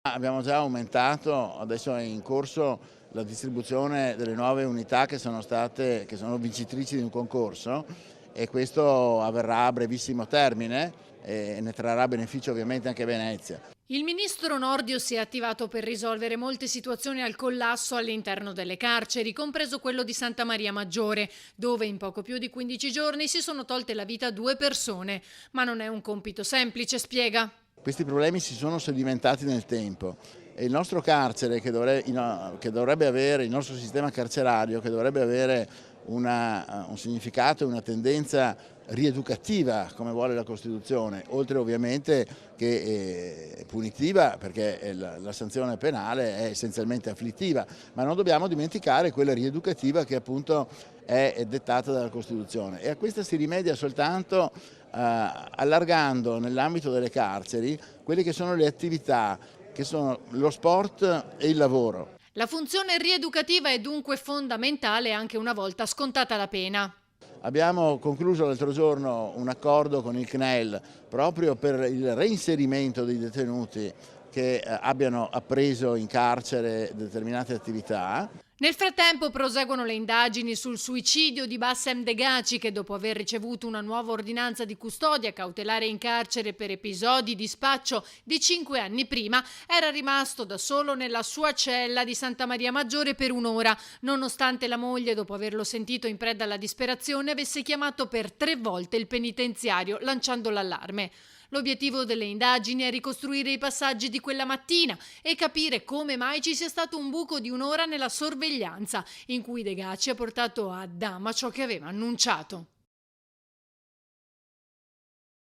Abbiamo già aumentato, adesso è in corso la distribuzione delle nuove unità che sono vincitrici di un concorso, e questo avverrà a brevissimo termine e ne trarrà beneficio ovviamente anche Venezia. Il ministro Nordio si è attivato per risolvere molte situazioni al collasso all'interno delle carceri, compreso quello di Santa Maria Maggiore, dove in poco più di 15 giorni si sono tolte la vita 2 persone. Ma non è un compito semplice, spiega. Questi problemi si sono sedimentati nel tempo e il nostro carcere, che dovrebbe avere, il nostro sistema carcerario, che dovrebbe avere un significato e una tendenza rieducativa, come vuole la Costituzione, oltre ovviamente che punitiva, perché la sanzione penale è essenzialmente afflittiva, ma non dobbiamo dimenticare quella rieducativa che appunto è dettata dalla Costituzione, e a questa si rimedia soltanto allargando nell'ambito delle carceri quelle che sono le attività, che sono lo sport e il lavoro. La funzione rieducativa è dunque fondamentale anche una volta scontata la pena. Abbiamo concluso l'altro giorno un accordo con il CNEL proprio per il reinserimento dei detenuti che abbiano appreso in carcere determinate attività. Nel frattempo proseguono le indagini sul suicidio di Bassem Degaci, che dopo aver ricevuto una nuova ordinanza di custodia cautelare in carcere per episodi di spaccio di 5 anni prima, era rimasto da solo nella sua cella di Santa Maria Maggiore per un'ora, nonostante la moglie, dopo averlo sentito in preda alla disperazione, avesse chiamato per 3 volte il penitenziario lanciando l'allarme. L'obiettivo delle indagini è ricostruire i passaggi di quella mattina e capire come mai ci sia stato un buco di un'ora nella sorveglianza in cui Degaci ha portato a Dama ciò che aveva annunciato.